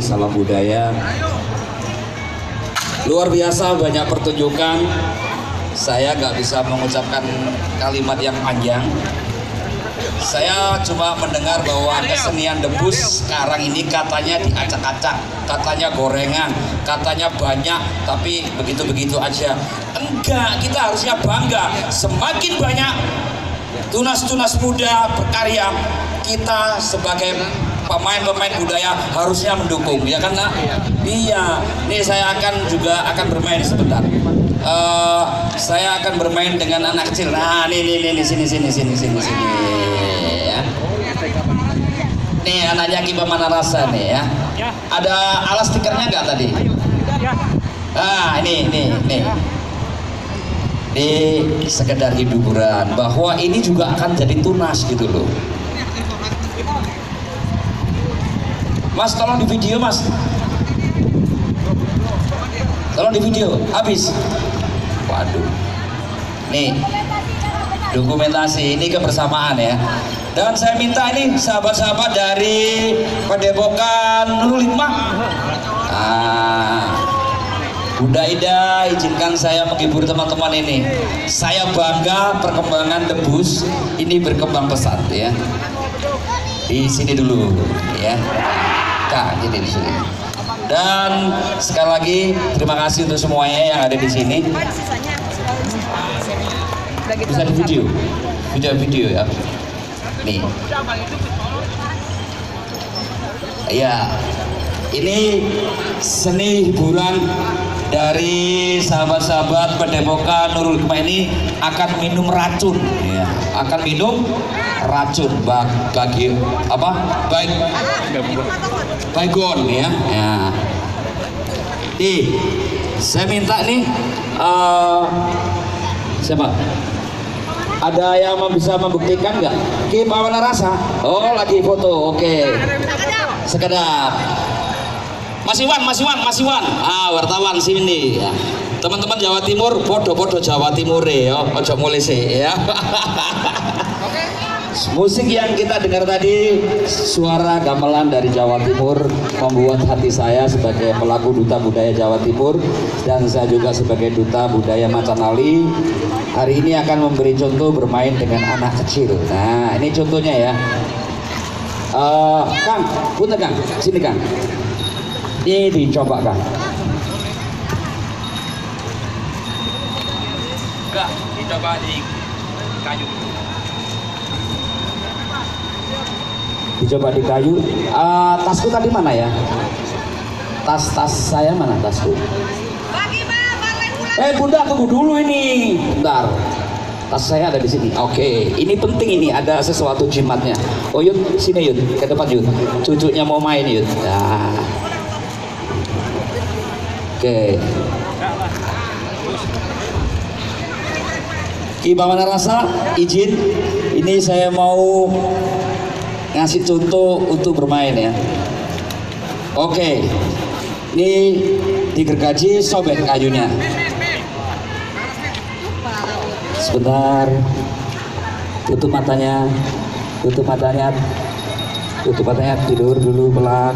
Salam budaya. Luar biasa banyak pertunjukan. Saya nggak bisa mengucapkan kalimat yang panjang. Saya cuma mendengar bahwa kesenian debus sekarang ini katanya diacak-acak, katanya gorengan, katanya banyak, tapi begitu-begitu aja. Enggak, kita harusnya bangga. Semakin banyak tunas-tunas muda berkarya, kita sebagai pemain-pemain budaya harusnya mendukung, ya kan nak? Iya. Nih saya akan bermain sebentar. Saya akan bermain dengan anak kecil. Nah, nih sini. Ya. Nih anaknya Ki Pamanarasa nih ya. Ada alas stikernya nggak tadi? Ah, ini. Ini sekedar hiburan bahwa ini juga akan jadi tunas gitu loh. Mas, tolong di video, Mas. Tolong di video, habis. Waduh. Nih, dokumentasi, ini kebersamaan ya. Dan saya minta ini sahabat-sahabat dari Padepokan Nurul Hikmah. Bunda Ida, izinkan saya menghibur teman-teman ini. Saya bangga perkembangan debus ini berkembang pesat ya. Di sini dulu ya. Kak, jadi di sini. Dan sekali lagi terima kasih untuk semuanya yang ada di sini. Bisa di video ya. Nih. Ya, ini seni hiburan dari sahabat-sahabat Padepokan Nurul Hikmah ini akan minum racun, ya. Akan minum racun bagi apa? Baygon ya. Ya. Saya minta nih siapa? Ada yang bisa membuktikan nggak? Ki Pamanarasa? Oh, lagi foto. Oke. Sekedar. Mas Iwan. Wartawan sini ya. Teman-teman Jawa Timur, podo-podo Jawa Timur ya. Ojo mulai sih ya. Musik yang kita dengar tadi suara gamelan dari Jawa Timur membuat hati saya sebagai pelaku duta budaya Jawa Timur dan saya juga sebagai duta budaya Macanali hari ini akan memberi contoh bermain dengan anak kecil. Nah, ini contohnya ya. Kang, punten Kang, sini Kang. Ini dicoba Kang. Enggak, dicoba di kayu. Dicoba di kayu. Tasku tadi mana ya? Tas saya mana tasku? Bunda tunggu dulu ini. Bentar. Tas saya ada di sini. Oke, ini penting ini ada sesuatu jimatnya. Oh Yud, sini Yud, ke depan Yud. Cucunya mau main Yud. Nah. Oke. Ki Pamanarasa izin. Ini saya mau ngasih contoh untuk bermain ya. Oke. Ini digergaji, sobek kayunya. Sebentar. Tutup matanya. Tidur dulu pelan.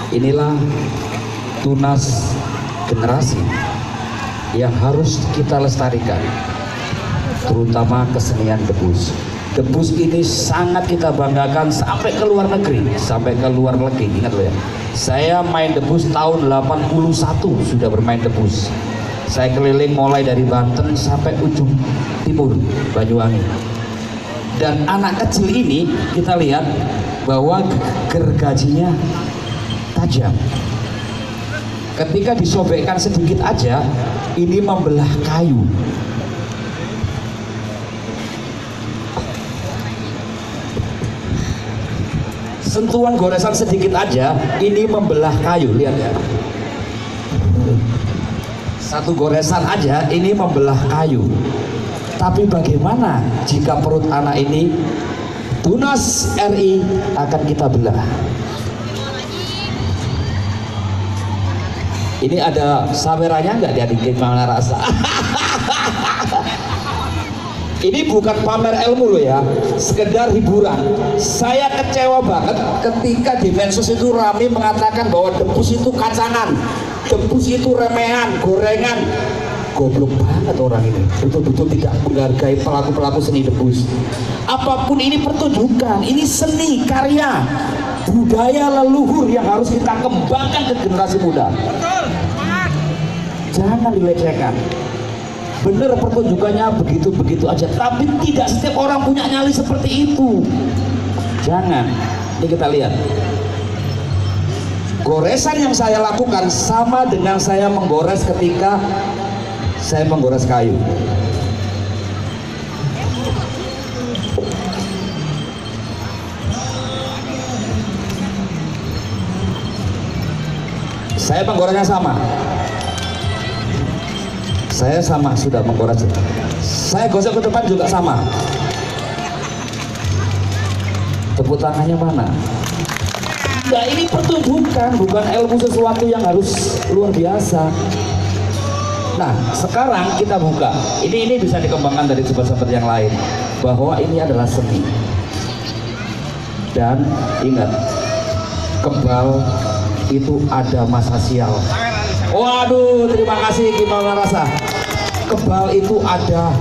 Inilah tunas generasi yang harus kita lestarikan, terutama kesenian debus. Debus ini sangat kita banggakan sampai ke luar negeri, Ingat loh ya, saya main debus tahun 81 sudah bermain debus. Saya keliling mulai dari Banten sampai ujung timur Banyuwangi. Dan anak kecil ini kita lihat bahwa gergajinya tajam. Ketika disobekkan sedikit aja, ini membelah kayu. Sentuhan goresan sedikit aja, ini membelah kayu. Lihat ya. Satu goresan aja, ini membelah kayu. Tapi bagaimana jika perut anak ini, tunas RI akan kita belah. Ini ada sawerannya nggak di Adik Manarasa? Ini bukan pamer ilmu loh ya, sekedar hiburan. Saya kecewa banget ketika di Mensos itu rame mengatakan bahwa debus itu kacangan, debus itu remehan, gorengan. Goblok banget orang ini, betul-betul tidak menghargai pelaku-pelaku seni debus. Apapun ini pertunjukan, ini seni, karya, budaya leluhur yang harus kita kembangkan ke generasi muda. Jangan dilecehkan. Bener pertunjukannya begitu-begitu aja, tapi tidak setiap orang punya nyali seperti itu. Jangan. Ini kita lihat. Goresan yang saya lakukan sama dengan saya menggores ketika saya menggores kayu. Saya menggoresnya sama. Saya sama sudah menggores. Saya gosok ke depan juga sama. Tepuk tangannya mana? Nah, ini pertunjukan, bukan ilmu sesuatu yang harus luar biasa. Nah, sekarang kita buka. Ini bisa dikembangkan dari sahabat-sahabat yang lain, bahwa ini adalah seni. Dan ingat, kebal itu ada masa sial. Waduh, terima kasih Gimana Rasa. Kebal itu ada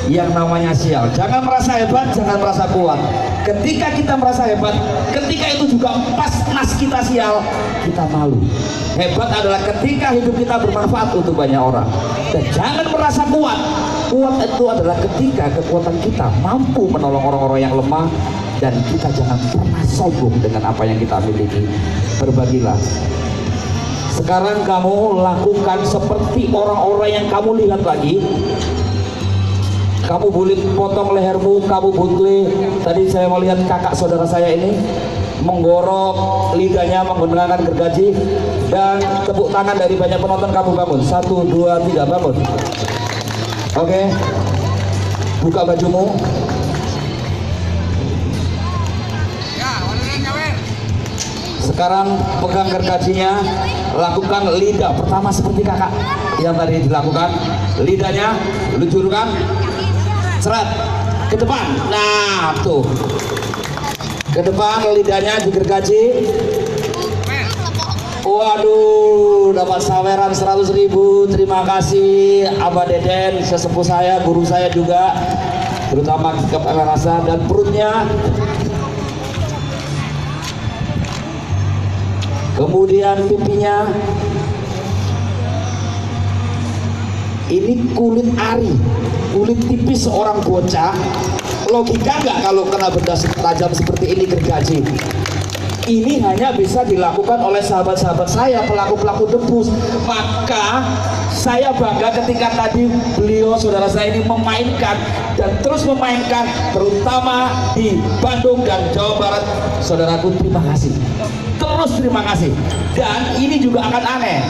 yang namanya sial. Jangan merasa hebat, jangan merasa kuat. Ketika kita merasa hebat, ketika itu juga pas nas kita sial, kita malu. Hebat adalah ketika hidup kita bermanfaat untuk banyak orang. Dan jangan merasa kuat. Kuat itu adalah ketika kekuatan kita mampu menolong orang-orang yang lemah. Dan kita jangan pernah sombong dengan apa yang kita miliki. Berbagilah. Sekarang kamu lakukan seperti orang-orang yang kamu lihat lagi. Kamu boleh potong lehermu, kamu boleh. Tadi saya melihat kakak saudara saya ini menggorok lidahnya menggunakan gergaji. Dan tepuk tangan dari banyak penonton, kamu bangun. 1, 2, 3, bangun. Oke. Buka bajumu. Sekarang pegang gergajinya, lakukan lidah pertama seperti kakak yang tadi dilakukan. Lidahnya luncurkan, seret ke depan. Nah, tuh ke depan, lidahnya digergaji. Waduh, dapat saweran 100.000. Terima kasih Abah Deden, sesepuh saya, guru saya juga, terutama ke rasa. Dan perutnya, kemudian pipinya. Ini kulit ari, kulit tipis seorang bocah. Logika nggak kalau kena benda tajam seperti ini gergaji? Ini hanya bisa dilakukan oleh sahabat-sahabat saya, pelaku-pelaku debus. Maka saya bangga ketika tadi beliau, saudara saya ini memainkan dan terus memainkan, terutama di Bandung dan Jawa Barat. Saudaraku, terima kasih. Terus terima kasih. Dan ini juga akan aneh.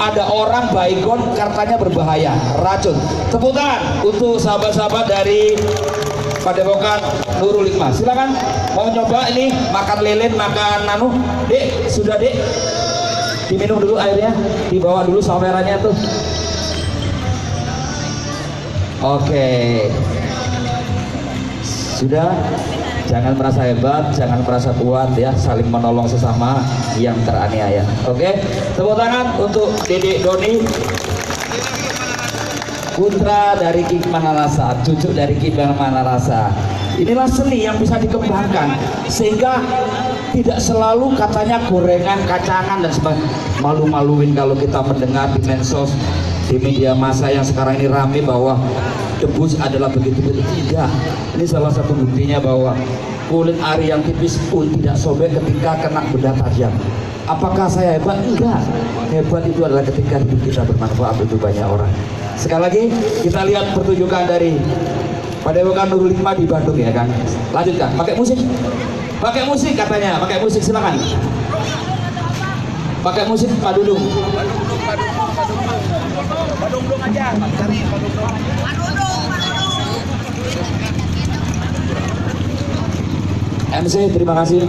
Ada orang baygon katanya berbahaya, racun. Tepuk tangan untuk sahabat-sahabat dari Padepokan Nurul Hikmah. Silakan mau nyoba ini, makan lilin, makan nanu. Dek, sudah dek. Diminum dulu airnya, dibawa dulu sawerannya tuh. Oke. Sudah. Jangan merasa hebat, jangan merasa kuat ya, saling menolong sesama yang teraniaya. Oke, tepuk tangan untuk Dedek Doni, putra dari Ki Manarasa, cucu dari Ki Manarasa. Inilah seni yang bisa dikembangkan sehingga tidak selalu katanya gorengan, kacangan dan sebagainya. Malu-maluin kalau kita mendengar di medsos, di media massa yang sekarang ini rame bahwa debus adalah begitu-begitu. Tidak. Ini salah satu buktinya bahwa kulit ari yang tipis pun tidak sobek ketika kena benda tajam. Apakah saya hebat? Enggak. Hebat itu adalah ketika hidup kita bermanfaat untuk banyak orang. Sekali lagi kita lihat pertunjukan dari Padepokan Nurul Hikmah di Bandung ya kan. Lanjutkan. Pakai musik. Pakai musik katanya. Pakai musik, silakan. Pakai musik Pak Dudung. Padung aja, cari Padung. MC, terima kasih.